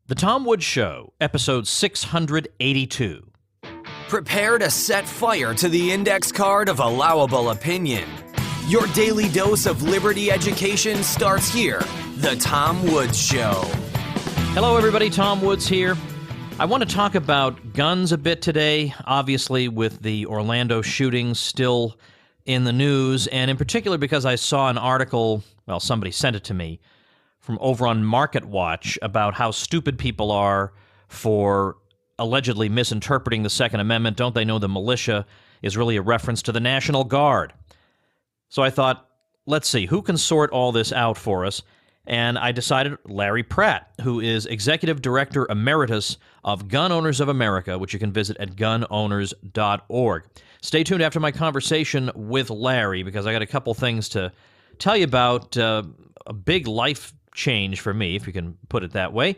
The Tom Woods Show, episode 682. Prepare to set fire to the index card of allowable opinion. Your daily dose of liberty education starts here. The Tom Woods Show. Hello, everybody. Tom Woods here. I want to talk about guns a bit today, obviously with the Orlando shootings still in the news, and in particular because I saw an article, well, somebody sent it to me, from over on Market Watch about how stupid people are for allegedly misinterpreting the Second Amendment. Don't they know the militia is really a reference to the National Guard? So I thought, let's see, who can sort all this out for us? And I decided Larry Pratt, who is Executive Director Emeritus of Gun Owners of America, which you can visit at gunowners.org. Stay tuned after my conversation with Larry, because I got a couple things to tell you about, a big life change for me, if you can put it that way,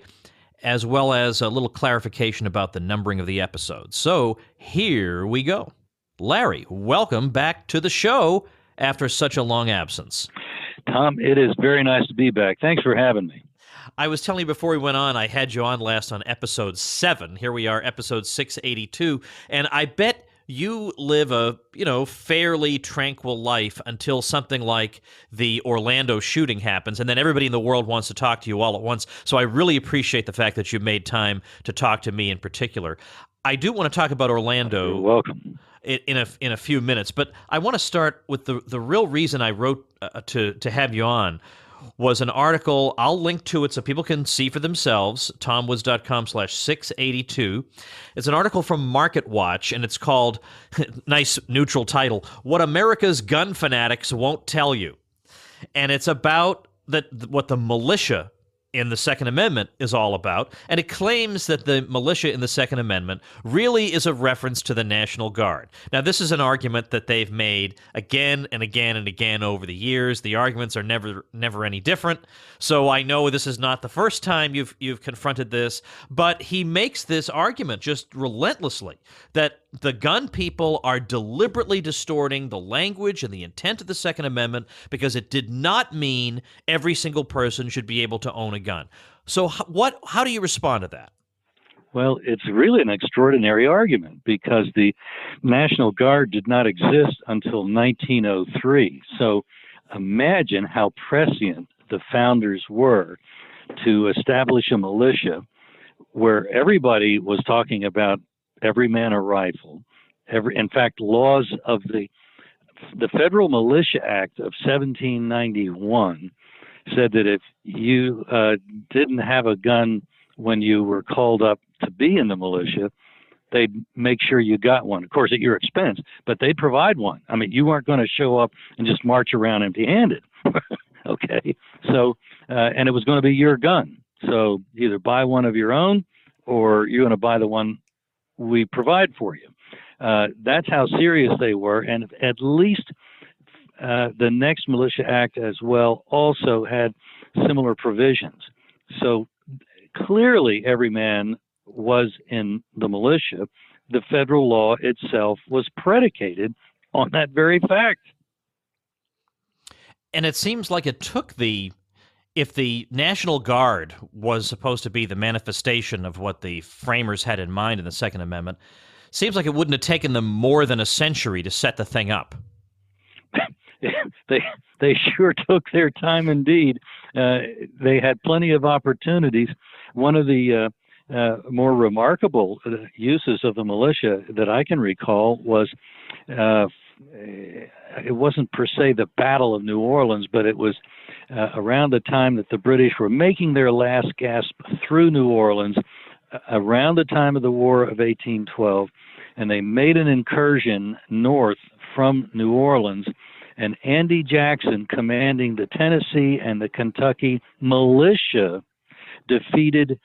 as well as a little clarification about the numbering of the episodes. So here we go. Larry, welcome back to the show after such a long absence. Tom, it is very nice to be back. Thanks for having me. I was telling you before we went on, I had you on last on episode 7. Here we are, episode 682, and I bet you live a, fairly tranquil life until something like the Orlando shooting happens, and then everybody in the world wants to talk to you all at once. So I really appreciate the fact that you made time to talk to me in particular. I do want to talk about Orlando. You're welcome. In a few minutes, but I want to start with the real reason I wrote to have you on was an article. I'll link to it so people can see for themselves, tomwoods.com/682. It's an article from Market Watch, and it's called, nice neutral title, What America's Gun Fanatics Won't Tell You. And it's about what the militia in the Second Amendment is all about, and it claims that the militia in the Second Amendment really is a reference to the National Guard. Now, this is an argument that they've made again and again and again over the years. The arguments are never any different, so I know this is not the first time you've confronted this, but he makes this argument just relentlessly that the gun people are deliberately distorting the language and the intent of the Second Amendment because it did not mean every single person should be able to own a gun. So how do you respond to that? Well, it's really an extraordinary argument because the National Guard did not exist until 1903. So imagine how prescient the founders were to establish a militia where everybody was talking about every man a rifle. In fact, laws of the Federal Militia Act of 1791 said that if you didn't have a gun when you were called up to be in the militia, they'd make sure you got one, of course, at your expense, but they'd provide one. I mean, you weren't going to show up and just march around empty-handed. Okay, so, and it was going to be your gun. So either buy one of your own or you're going to buy the one we provide for you. That's how serious they were, and at least the next Militia Act as well also had similar provisions. So clearly every man was in the militia. The federal law itself was predicated on that very fact. And it seems like it took if the National Guard was supposed to be the manifestation of what the framers had in mind in the Second Amendment, seems like it wouldn't have taken them more than a century to set the thing up. They sure took their time indeed. They had plenty of opportunities. One of the more remarkable uses of the militia that I can recall was it wasn't per se the Battle of New Orleans, but it was around the time that the British were making their last gasp through New Orleans, around the time of the War of 1812, and they made an incursion north from New Orleans, and Andy Jackson, commanding the Tennessee and the Kentucky militia, defeated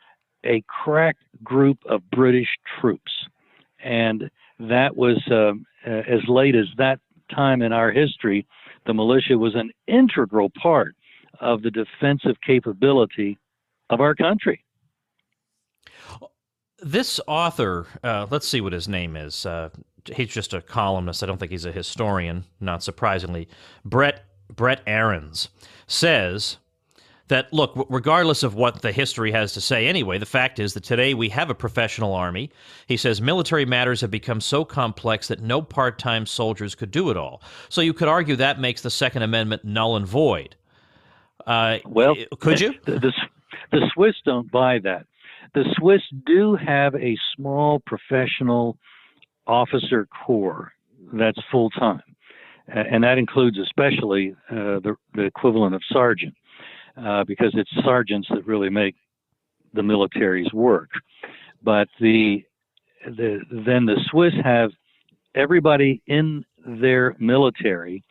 a crack group of British troops. And that was, as late as that time in our history, the militia was an integral part of the defensive capability of our country. This author, let's see what his name is. He's just a columnist. I don't think he's a historian, not surprisingly. Brett Ahrens says that, look, regardless of what the history has to say anyway, the fact is that today we have a professional army. He says military matters have become so complex that no part-time soldiers could do it all. So you could argue that makes the Second Amendment null and void. Well, could you? The Swiss don't buy that. The Swiss do have a small professional officer corps that's full-time, and that includes especially the equivalent of sergeant. Because it's sergeants that really make the military's work. But then the Swiss have everybody in their military,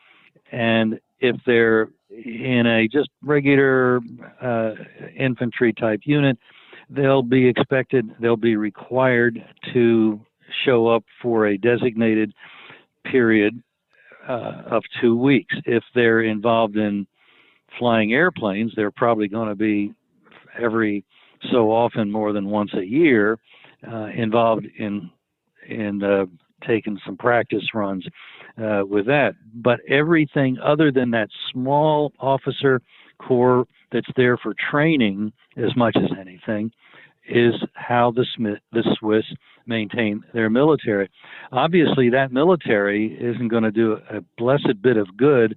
and if they're in a just regular infantry type unit, they'll be required to show up for a designated period of 2 weeks. If they're involved in flying airplanes, they're probably going to be every so often, more than once a year, involved in taking some practice runs with that. But everything other than that small officer corps that's there for training as much as anything is how the Swiss maintain their military. Obviously, that military isn't going to do a blessed bit of good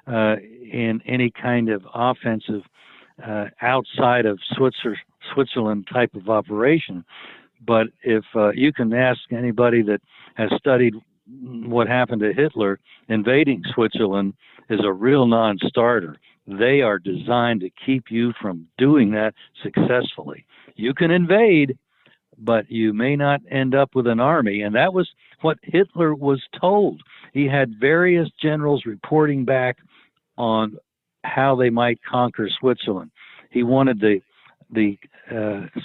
in any kind of offensive outside of Switzerland type of operation. But if you can ask anybody that has studied what happened to Hitler, invading Switzerland is a real non-starter. They are designed to keep you from doing that successfully. You can invade, but you may not end up with an army. And that was what Hitler was told. He had various generals reporting back on how they might conquer Switzerland. He wanted the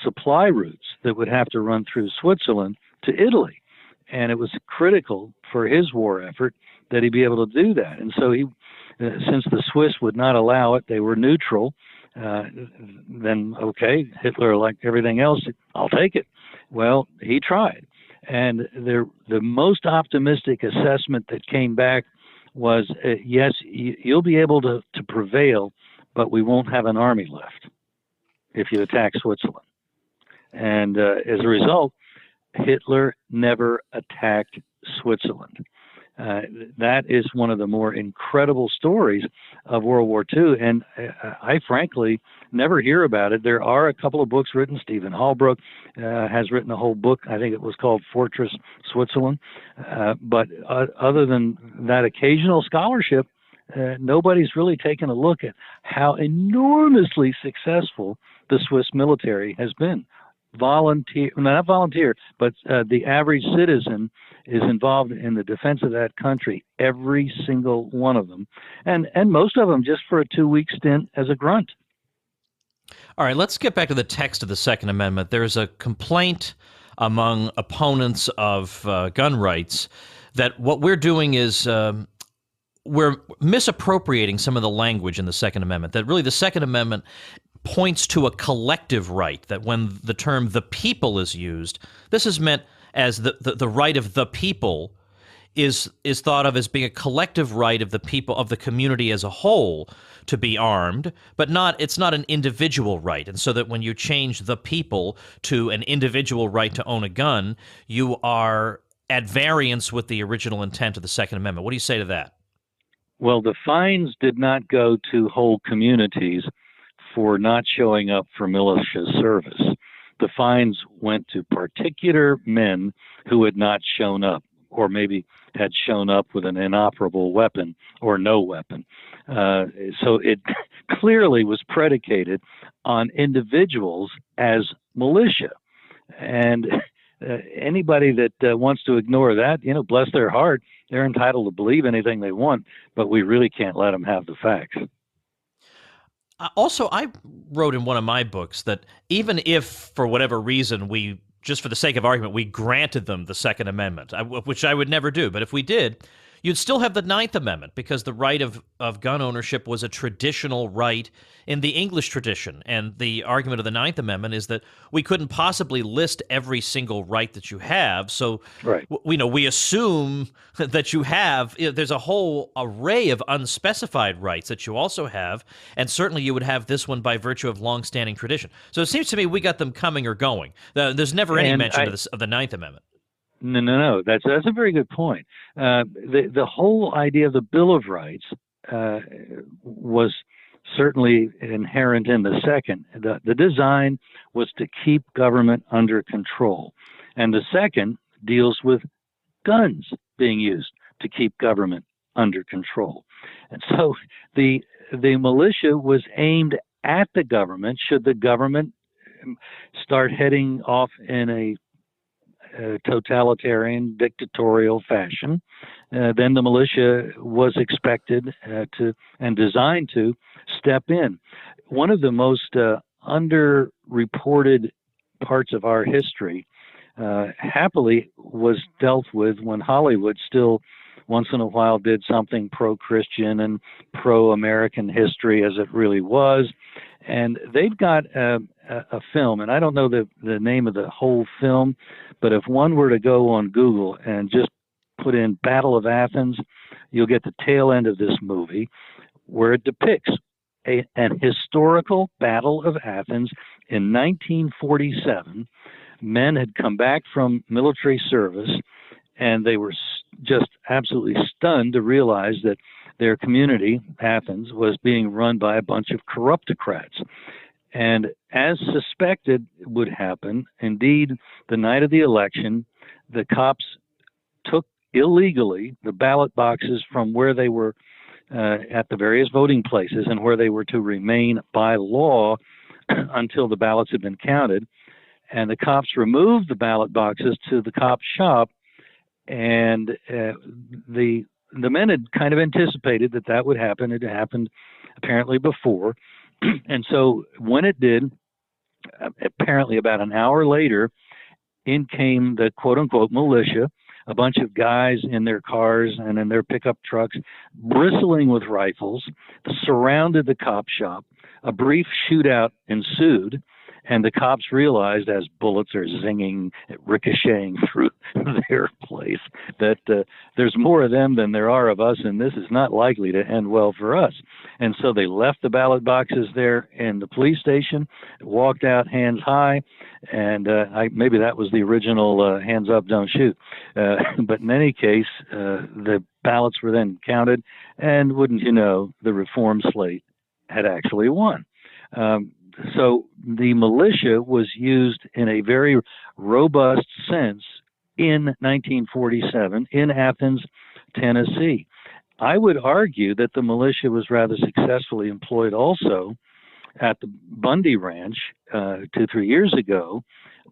supply routes that would have to run through Switzerland to Italy. And it was critical for his war effort that he be able to do that. And so he, since the Swiss would not allow it, they were neutral. Then, okay, Hitler, like everything else, I'll take it. Well, he tried. And the most optimistic assessment that came back was, yes, you'll be able to prevail, but we won't have an army left if you attack Switzerland. And as a result, Hitler never attacked Switzerland. That is one of the more incredible stories of World War II, and I frankly never hear about it. There are a couple of books written. Stephen Holbrook has written a whole book. I think it was called Fortress Switzerland. But other than that occasional scholarship, nobody's really taken a look at how enormously successful the Swiss military has been. Not volunteer, but the average citizen is involved in the defense of that country, every single one of them, and most of them just for a 2-week stint as a grunt. All right, let's get back to the text of the Second Amendment. There's a complaint among opponents of gun rights that what we're doing is we're misappropriating some of the language in the Second Amendment, that really the Second Amendment points to a collective right, that when the term the people is used, this is meant as the right of the people is thought of as being a collective right of the people of the community as a whole to be armed, but it's not an individual right. And so that when you change the people to an individual right to own a gun, you are at variance with the original intent of the Second Amendment. What do you say to that? Well, the fines did not go to whole communities for not showing up for militia service. The fines went to particular men who had not shown up, or maybe had shown up with an inoperable weapon or no weapon. So it clearly was predicated on individuals as militia. And anybody that wants to ignore that, bless their heart, they're entitled to believe anything they want, but we really can't let them have the facts. Also, I wrote in one of my books that even if, for whatever reason, just for the sake of argument, we granted them the Second Amendment, which I would never do, but if we did, you'd still have the Ninth Amendment because the right of gun ownership was a traditional right in the English tradition. And the argument of the Ninth Amendment is that we couldn't possibly list every single right that you have. So, Right. we assume that you have, there's a whole array of unspecified rights that you also have. And certainly you would have this one by virtue of longstanding tradition. So it seems to me we got them coming or going. There's never any mention of the Ninth Amendment. No. That's a very good point. The whole idea of the Bill of Rights was certainly inherent in the second. The design was to keep government under control, and the second deals with guns being used to keep government under control. And so the militia was aimed at the government should the government start heading off in a totalitarian, dictatorial fashion. Then the militia was expected to and designed to step in. One of the most underreported parts of our history, happily, was dealt with when Hollywood still once in a while did something pro-Christian and pro-American history as it really was. And they've got a film, and I don't know the name of the whole film, but if one were to go on Google and just put in Battle of Athens, you'll get the tail end of this movie where it depicts an historical Battle of Athens in 1947. Men had come back from military service, and they were just absolutely stunned to realize that their community, Athens, was being run by a bunch of corruptocrats. And as suspected would happen, indeed, the night of the election, the cops took illegally the ballot boxes from where they were at the various voting places and where they were to remain by law until the ballots had been counted. And the cops removed the ballot boxes to the cop shop, and the men had kind of anticipated that would happen. It had happened apparently before. And so when it did, apparently about an hour later, in came the quote-unquote militia, a bunch of guys in their cars and in their pickup trucks, bristling with rifles, surrounded the cop shop. A brief shootout ensued, and the cops realized, as bullets are zinging, ricocheting through their place, that there's more of them than there are of us, and this is not likely to end well for us. And so they left the ballot boxes there in the police station, walked out hands high, and maybe that was the original hands up, don't shoot. But in any case, the ballots were then counted, and wouldn't you know, the reform slate had actually won. So the militia was used in a very robust sense in 1947 in Athens, Tennessee. I would argue that the militia was rather successfully employed also at the Bundy Ranch 2-3 years ago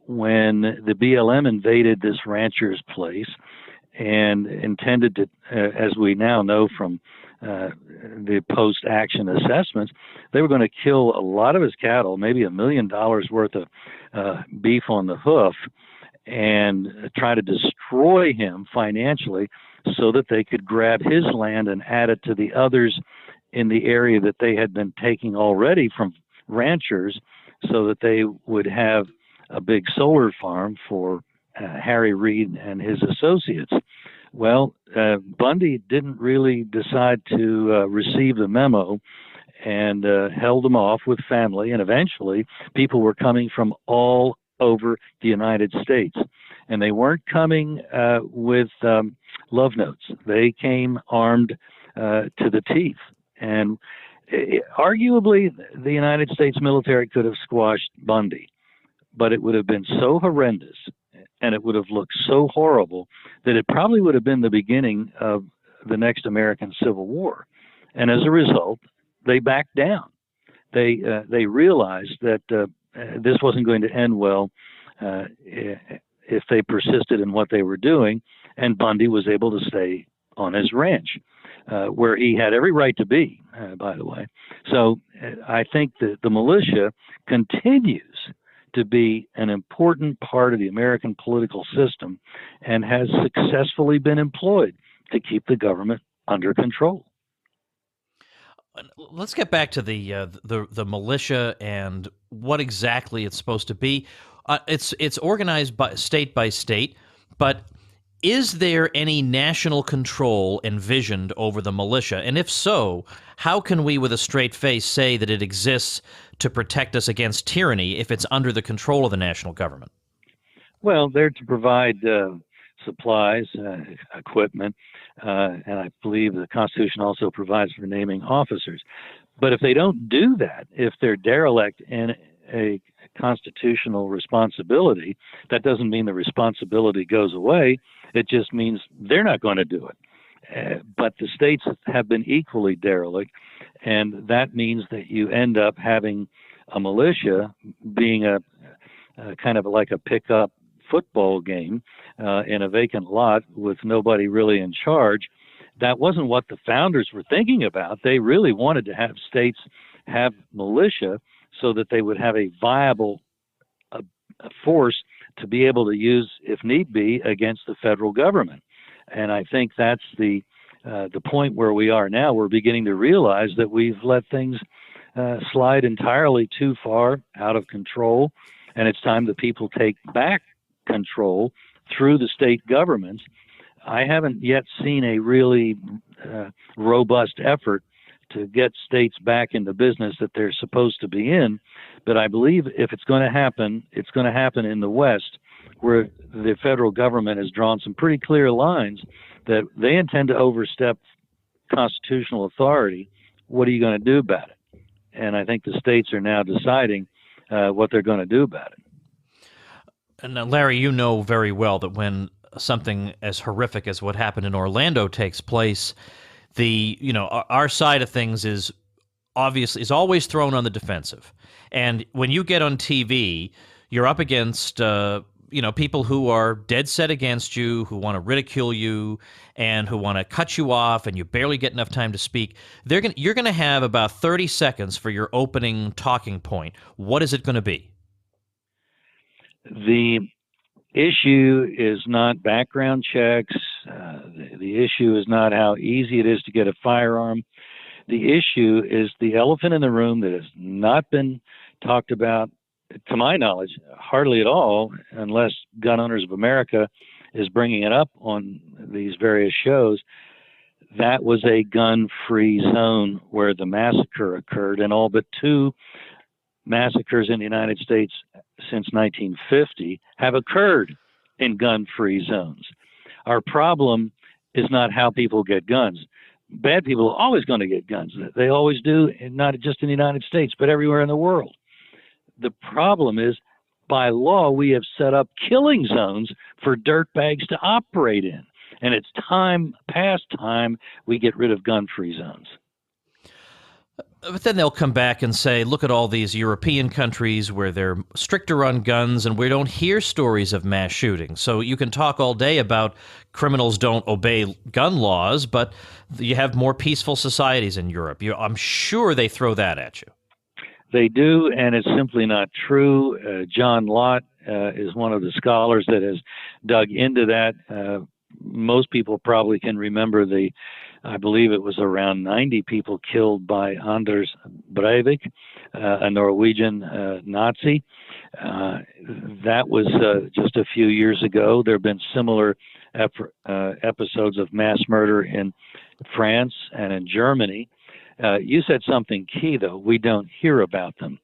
when the BLM invaded this rancher's place and intended to, as we now know from the post-action assessments, they were going to kill a lot of his cattle, maybe $1 million worth of beef on the hoof, and try to destroy him financially so that they could grab his land and add it to the others in the area that they had been taking already from ranchers, so that they would have a big solar farm for Harry Reid and his associates. Well, Bundy didn't really decide to receive the memo and held them off with family. And eventually, people were coming from all over the United States. And they weren't coming with love notes. They came armed to the teeth. And arguably, the United States military could have squashed Bundy, but it would have been so horrendous and it would have looked so horrible that it probably would have been the beginning of the next American Civil War. And as a result, they backed down. They realized that this wasn't going to end well if they persisted in what they were doing, and Bundy was able to stay on his ranch, where he had every right to be, by the way. So I think that the militia continues to be an important part of the American political system and has successfully been employed to keep the government under control. Let's get back to the militia and what exactly it's supposed to be. It's organized by state, but is there any national control envisioned over the militia? And if so, how can we, with a straight face, say that it exists to protect us against tyranny if it's under the control of the national government? Well, they're to provide supplies, equipment, and I believe the Constitution also provides for naming officers. But if they don't do that, if they're derelict in a constitutional responsibility, that doesn't mean the responsibility goes away. It just means they're not going to do it. But the states have been equally derelict, and that means that you end up having a militia being a kind of like a pickup football game in a vacant lot with nobody really in charge. That wasn't what the founders were thinking about. They really wanted to have states have militia so that they would have a viable force to be able to use, if need be, against the federal government. And I think that's the point where we are now. We're beginning to realize that we've let things slide entirely too far out of control, and it's time that people take back control through the state governments. I haven't yet seen a really robust effort to get states back in the business that they're supposed to be in. But I believe if it's going to happen, it's going to happen in the West, where the federal government has drawn some pretty clear lines that they intend to overstep constitutional authority. What are you going to do about it? And I think the states are now deciding what they're going to do about it. And Larry, you know very well that when something as horrific as what happened in Orlando takes place, our side of things is always thrown on the defensive. And when you get on TV, you're up against people who are dead set against you, who want to ridicule you, and who want to cut you off, and you barely get enough time to speak. You're going to have about 30 seconds for your opening talking point. What is it going to be? The issue is not background checks. The issue is not how easy it is to get a firearm. The issue is the elephant in the room that has not been talked about, to my knowledge, hardly at all, unless Gun Owners of America is bringing it up on these various shows. That was a gun-free zone where the massacre occurred, and all but 2 massacres in the United States since 1950 have occurred in gun-free zones. Our problem is not how people get guns. Bad people are always going to get guns. They always do, and not just in the United States, but everywhere in the world. The problem is, by law, we have set up killing zones for dirtbags to operate in. And it's past time, we get rid of gun-free zones. But then they'll come back and say, look at all these European countries where they're stricter on guns and we don't hear stories of mass shootings. So you can talk all day about criminals don't obey gun laws, but you have more peaceful societies in Europe. I'm sure they throw that at you. They do, and it's simply not true. John Lott is one of the scholars that has dug into that. Most people probably can remember I believe it was around 90 people killed by Anders Breivik, a Norwegian Nazi. That was just a few years ago. There have been similar episodes of mass murder in France and in Germany. You said something key, though. We don't hear about them.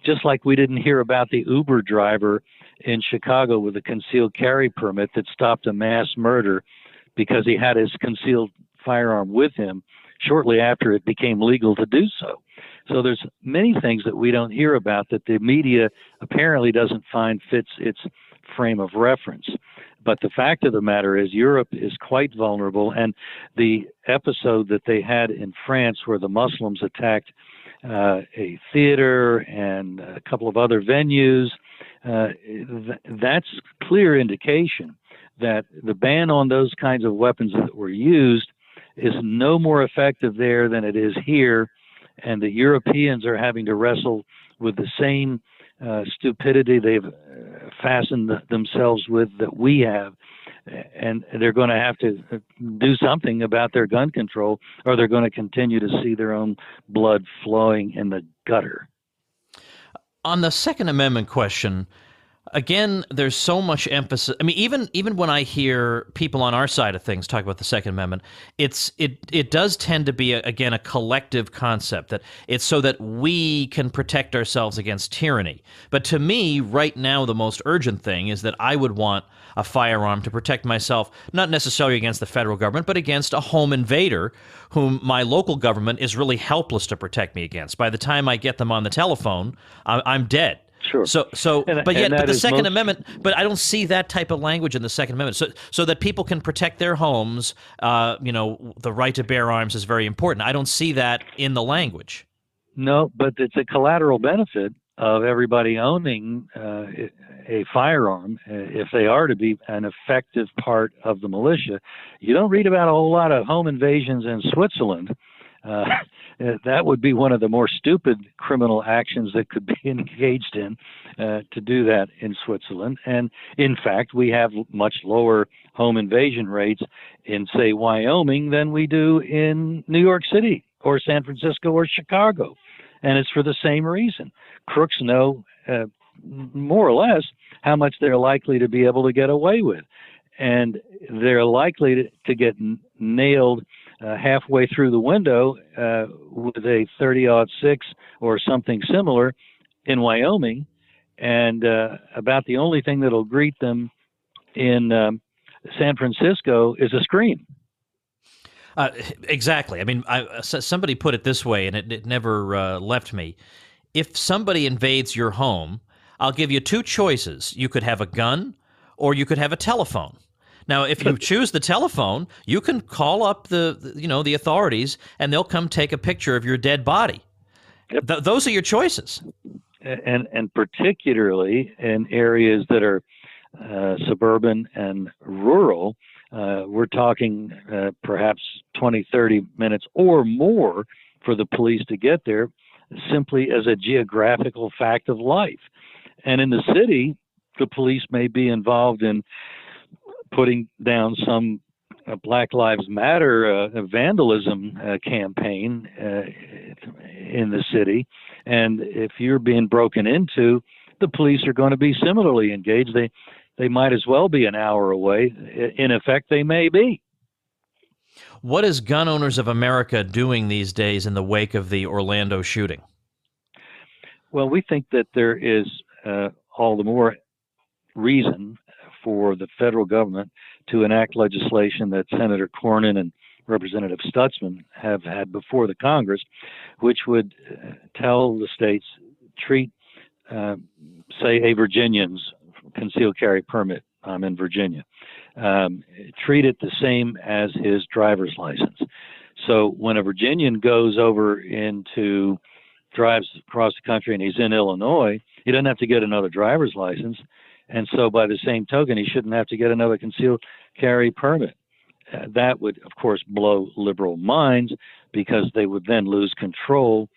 Just like we didn't hear about the Uber driver in Chicago with a concealed carry permit that stopped a mass murder because he had his concealed firearm with him shortly after it became legal to do so. So there's many things that we don't hear about that the media apparently doesn't find fits its frame of reference. But the fact of the matter is Europe is quite vulnerable, and the episode that they had in France where the Muslims attacked a theater and a couple of other venues, that's clear indication that the ban on those kinds of weapons that were used is no more effective there than it is here, and the Europeans are having to wrestle with the same stupidity they've fastened themselves with that we have. and they're going to have to do something about their gun control, or they're going to continue to see their own blood flowing in the gutter. On the Second Amendment question, again, there's so much emphasis. I mean, even when I hear people on our side of things talk about the Second Amendment, it does tend to be again a collective concept, that it's so that we can protect ourselves against tyranny. But to me, right now, the most urgent thing is that I would want a firearm to protect myself, not necessarily against the federal government, but against a home invader whom my local government is really helpless to protect me against. By the time I get them on the telephone, I'm dead. Sure. But the Second Amendment, but I don't see that type of language in the Second Amendment. So that people can protect their homes, the right to bear arms is very important. I don't see that in the language. No, but it's a collateral benefit of everybody owning a firearm if they are to be an effective part of the militia. You don't read about a whole lot of home invasions in Switzerland. That would be one of the more stupid criminal actions that could be engaged in, to do that in Switzerland. And in fact, we have much lower home invasion rates in, say, Wyoming than we do in New York City or San Francisco or Chicago. And it's for the same reason. Crooks know more or less how much they're likely to be able to get away with. And they're likely to get nailed halfway through the window with a 30-06 or something similar in Wyoming. And about the only thing that'll greet them in San Francisco is a scream. Exactly. I mean, somebody put it this way, and it never left me. If somebody invades your home, I'll give you two choices. You could have a gun, or you could have a telephone. Now, if you choose the telephone, you can call up the authorities, and they'll come take a picture of your dead body. Yep. Those are your choices. And particularly in areas that are suburban and rural, we're talking perhaps 20, 30 minutes or more for the police to get there, simply as a geographical fact of life. And in the city, the police may be involved in putting down some Black Lives Matter vandalism campaign in the city. And if you're being broken into, the police are going to be similarly engaged. They might as well be an hour away. In effect, they may be. What is Gun Owners of America doing these days in the wake of the Orlando shooting? Well, we think that there is all the more reason for the federal government to enact legislation that Senator Cornyn and Representative Stutzman have had before the Congress, which would tell the states, treat, say, a Virginian's concealed carry permit. I'm in Virginia. Treat it the same as his driver's license. So when a Virginian goes over drives across the country and he's in Illinois, he doesn't have to get another driver's license. And so by the same token, he shouldn't have to get another concealed carry permit. That would, of course, blow liberal minds, because they would then lose control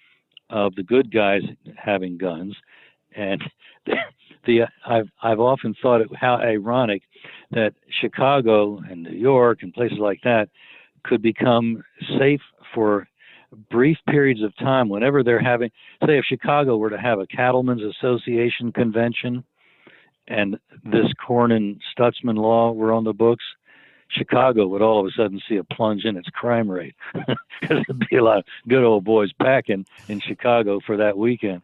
of the good guys having guns. And I've often thought how ironic that Chicago and New York and places like that could become safe for brief periods of time whenever they're having, say, if Chicago were to have a Cattlemen's Association convention and this Cornyn-Stutzman law were on the books, Chicago would all of a sudden see a plunge in its crime rate, because there'd be a lot of good old boys packing in Chicago for that weekend.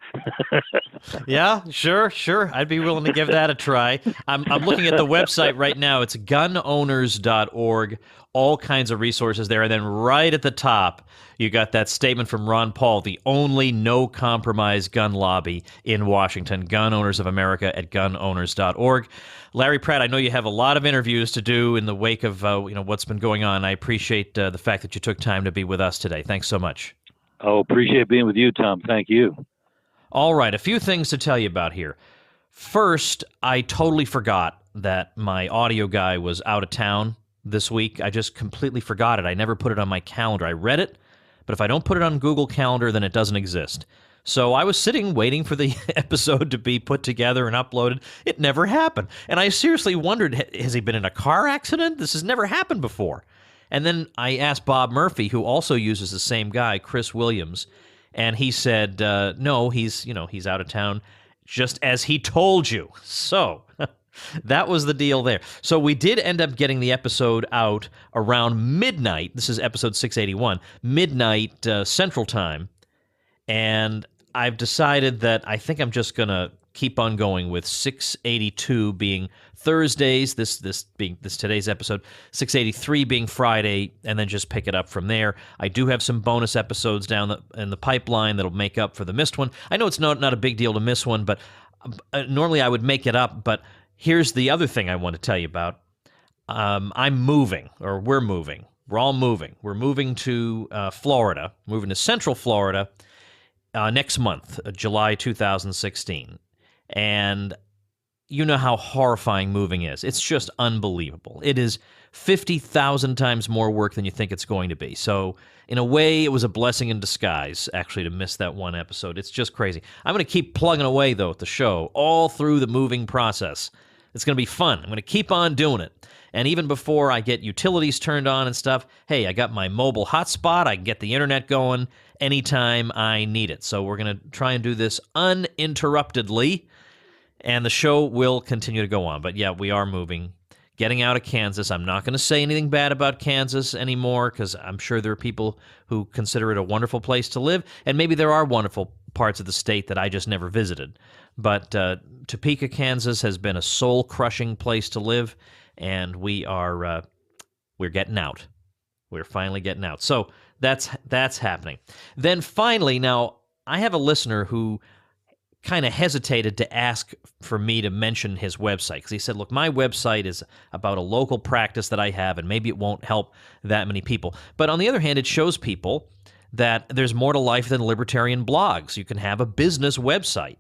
Yeah, sure. I'd be willing to give that a try. I'm looking at the website right now. It's gunowners.org. All kinds of resources there. And then right at the top, you got that statement from Ron Paul, the only no-compromise gun lobby in Washington, Gun Owners of America at gunowners.org. Larry Pratt, I know you have a lot of interviews to do in the wake of what's been going on. I appreciate the fact that you took time to be with us today. Thanks so much. Oh, appreciate being with you, Tom. Thank you. All right, a few things to tell you about here. First, I totally forgot that my audio guy was out of town this week. I just completely forgot it. I never put it on my calendar. I read it, but if I don't put it on Google Calendar, then it doesn't exist. So I was sitting waiting for the episode to be put together and uploaded. It never happened. And I seriously wondered, has he been in a car accident? This has never happened before. And then I asked Bob Murphy, who also uses the same guy, Chris Williams, and he said, no, he's out of town, just as he told you. So that was the deal there. So we did end up getting the episode out around midnight. This is episode 681, midnight Central Time. And I've decided that I think I'm just going to keep on going with 682 being Thursdays, this today's episode, 683 being Friday, and then just pick it up from there. I do have some bonus episodes down in the pipeline that'll make up for the missed one. I know it's not a big deal to miss one, but normally I would make it up. But here's the other thing I want to tell you about. I'm moving, or we're moving. We're all moving. We're moving to Florida, moving to Central Florida next month, July 2016. And you know how horrifying moving is. It's just unbelievable. It is 50,000 times more work than you think it's going to be. So in a way, it was a blessing in disguise, actually, to miss that one episode. It's just crazy. I'm going to keep plugging away, though, at the show all through the moving process. It's going to be fun. I'm going to keep on doing it. And even before I get utilities turned on and stuff, hey, I got my mobile hotspot. I can get the internet going anytime I need it. So we're going to try and do this uninterruptedly, and the show will continue to go on. But yeah, we are moving, getting out of Kansas. I'm not going to say anything bad about Kansas anymore, because I'm sure there are people who consider it a wonderful place to live, and maybe there are wonderful parts of the state that I just never visited. But Topeka, Kansas has been a soul-crushing place to live, and we're getting out. We're finally getting out. So that's happening. Then finally, now, I have a listener who kind of hesitated to ask for me to mention his website, because he said, look, my website is about a local practice that I have, and maybe it won't help that many people. But on the other hand, it shows people that there's more to life than libertarian blogs. You can have a business website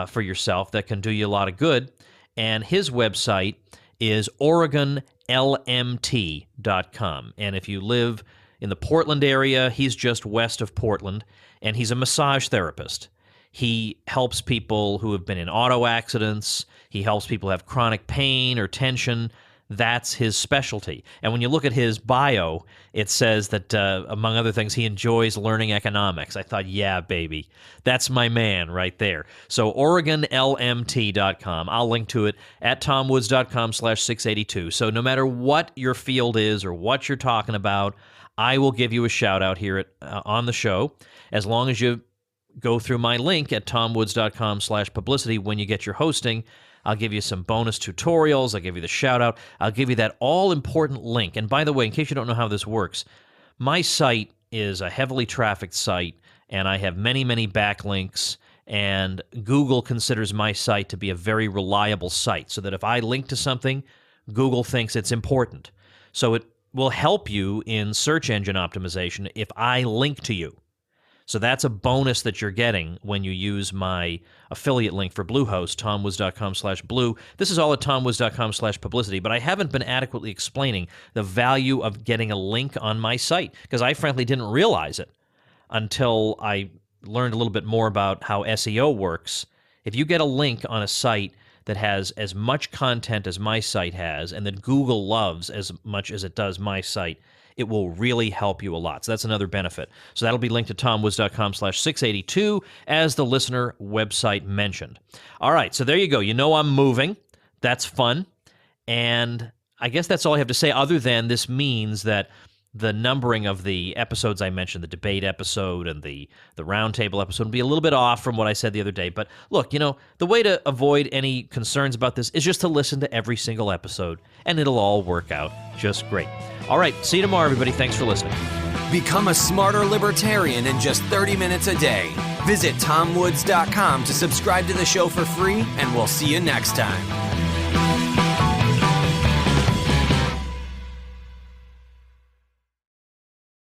for yourself that can do you a lot of good. And his website is OregonLMT.com. And if you live in the Portland area, he's just west of Portland, and he's a massage therapist. He helps people who have been in auto accidents. He helps people have chronic pain or tension. That's his specialty. And when you look at his bio, it says that, among other things, he enjoys learning economics. I thought, yeah, baby, that's my man right there. So OregonLMT.com. I'll link to it at TomWoods.com/682. So no matter what your field is or what you're talking about, I will give you a shout out here on the show, as long as you go through my link at TomWoods.com/publicity when you get your hosting. I'll give you some bonus tutorials. I'll give you the shout out. I'll give you that all-important link. And by the way, in case you don't know how this works, my site is a heavily trafficked site, and I have many, many backlinks, and Google considers my site to be a very reliable site, so that if I link to something, Google thinks it's important. So it will help you in search engine optimization if I link to you. So that's a bonus that you're getting when you use my affiliate link for Bluehost, TomWoods.com/blue. This is all at TomWoods.com/publicity, but I haven't been adequately explaining the value of getting a link on my site, because I frankly didn't realize it until I learned a little bit more about how SEO works. If you get a link on a site that has as much content as my site has, and that Google loves as much as it does my site, it will really help you a lot. So that's another benefit. So that'll be linked to TomWoods.com/682, as the listener website mentioned. All right, so there you go. You know I'm moving. That's fun. And I guess that's all I have to say, other than this means that the numbering of the episodes I mentioned, the debate episode and the roundtable episode, will be a little bit off from what I said the other day. But look, the way to avoid any concerns about this is just to listen to every single episode, and it'll all work out just great. All right, see you tomorrow, everybody. Thanks for listening. Become a smarter libertarian in just 30 minutes a day. Visit TomWoods.com to subscribe to the show for free, and we'll see you next time.